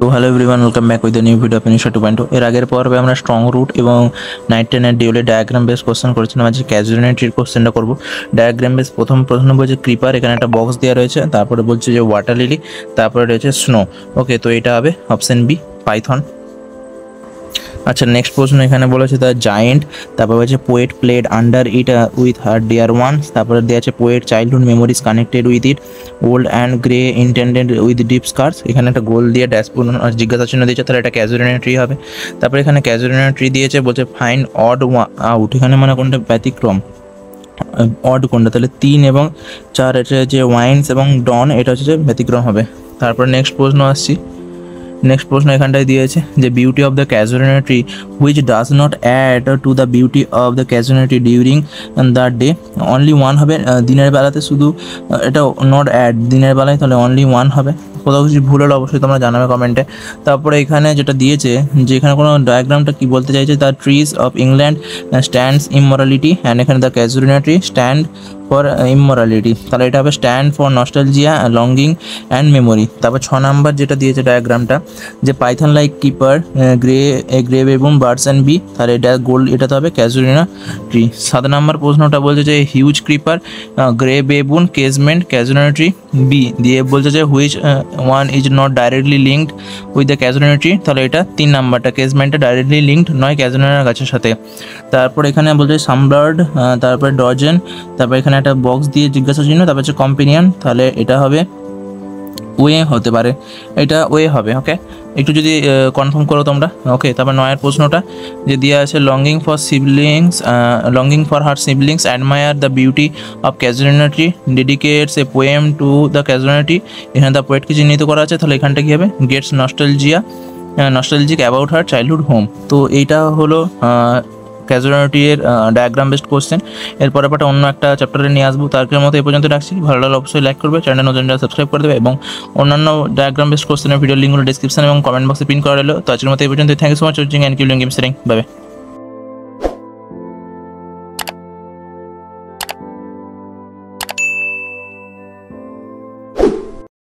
তো hello everyone, welcome back with the new video finisher 2.0। এর আগের পর্বে আমরা স্ট্রং রুট এবং নাইট টেনের ডিউলে ডায়াগ্রাম বেস কোশ্চেন করেছিলাম। আজকে ক্যাজুয়ালিটির কোশ্চেনটা করবো। ডায়াগ্রাম বেস প্রথম প্রশ্ন বলছে ক্রিপার, এখানে একটা বক্স দেওয়া রয়েছে, তারপরে বলছে যে ওয়াটার লিলি, তারপরে রয়েছে স্নো। ওকে, তো এটা হবে অপশন বি, পাইথন। আচ্ছা, নেক্সট প্রশ্ন এখানে বলেছে দ্য জায়েন্ট, তারপর বলছে poet played under it with her dear one, তারপরে দেওয়া আছে poet childhood memories connected with it, old and grey intended with deep scars. এখানে একটা গোল দিয়ে ড্যাশবোর্ড জিজ্ঞাসা চিহ্ন দিয়েছে, তাহলে এটা ক্যাজুয়ালিটি ট্রি হবে। তারপরে এখানে ক্যাজুয়ালিটি ট্রি দিয়েছে, বলছে ফাইন্ড অড আউট, এখানে মানে কোনটা ব্যতিক্রম, অড কোনটা, তাহলে 3 এবং 4 এটা যে ওয়াইন্স এবং ডন, এটা হচ্ছে যে ব্যতিক্রম হবে। তারপর নেক্সট প্রশ্ন আসছি। নেক্সট প্রশ্ন এখানটায় দিয়েছে যে beauty of the casualty tree which does not add to the beauty of the casualty during the day. Only one হবে, দিনের বেলাতে শুধু, এটা নট অ্যাড, দিনের বেলায় তাহলে অনলি ওয়ান হবে। কোথাও কিছু ভুল হলে অবশ্যই তোমরা জানাবে কমেন্টে। তারপরে এখানে যেটা দিয়েছে যে এখানে কোনো ডায়াগ্রামটা কি বলতে চাইছে, the trees of England stands immorality, and এখানে the casualty tree stand for immorality, তাহলে এটা হবে stand for nostalgia, longing and memory. তারপর 6 নাম্বার যেটা দিয়েছে ডায়াগ্রামটা, যে python like keeper grey baboon birds and B, তাহলে এটা গোল্ড, এটা তো হবে ক্যাজুয়ালিনা ট্রি। 7 নাম্বার প্রশ্নটা বলছে যে হিউজ ক্রিপার গ্রে বেবুন কেজমেন্ট ক্যাজুয়ালিনা ট্রি বি, দিয়ে বলছে যে which one is not directly linked with the casuarina tree, তাহলে এটা 3 নাম্বারটা, কেজমেন্টটা ডাইরেক্টলি লিঙ্কড নয় ক্যাজুয়ালিনা গাছের সাথে। তারপর এখানে বলছে সামবার্ড, তারপরে ডজন, তারপর এখানে একটা বক্স দিয়ে জিজ্ঞাসা চিহ্ন, তারপর হচ্ছে কম্পেনিয়ন, তাহলে এটা হবে ওয়ে হতে পারে, এটা ওয়ে হবে। ওকে, একটু যদি কনফার্ম করো তোমরা। ওকে, তারপর 9 প্রশ্নটা যে দেওয়া আছে longing for siblings, longing for her siblings admire the beauty of casualty, dedicates a poem to the casualty, এখানে দ্য পোয়েটকে চিহ্নিত করা আছে, তাহলে এখানটা কী হবে, gets nostalgic about her childhood home. তো এইটা হলো ক্যাজুয়ালিটি এর ডায়াগ্রাম বেসড কোশ্চেন। এরপরে একটা অন্য একটা চ্যাপ্টারে নিয়ে আসবো। তারকের মতো এই পর্যন্ত রাখছি। ভালো লাগলে অবশ্যই লাইক করবে, চ্যানেল নতুন সাবস্ক্রাইব করে দেবে, এবং অন্যান্য ডায়াগ্রাম বেসড কোশ্চেনের ভিডিও লিঙ্কগুলো ডিসক্রিপশন এবং কমেন্ট বক্সে পিন করা রইলো। তো আজকের মতো এই পর্যন্ত। Thank you so much watching and keep doing game setting. Bye by.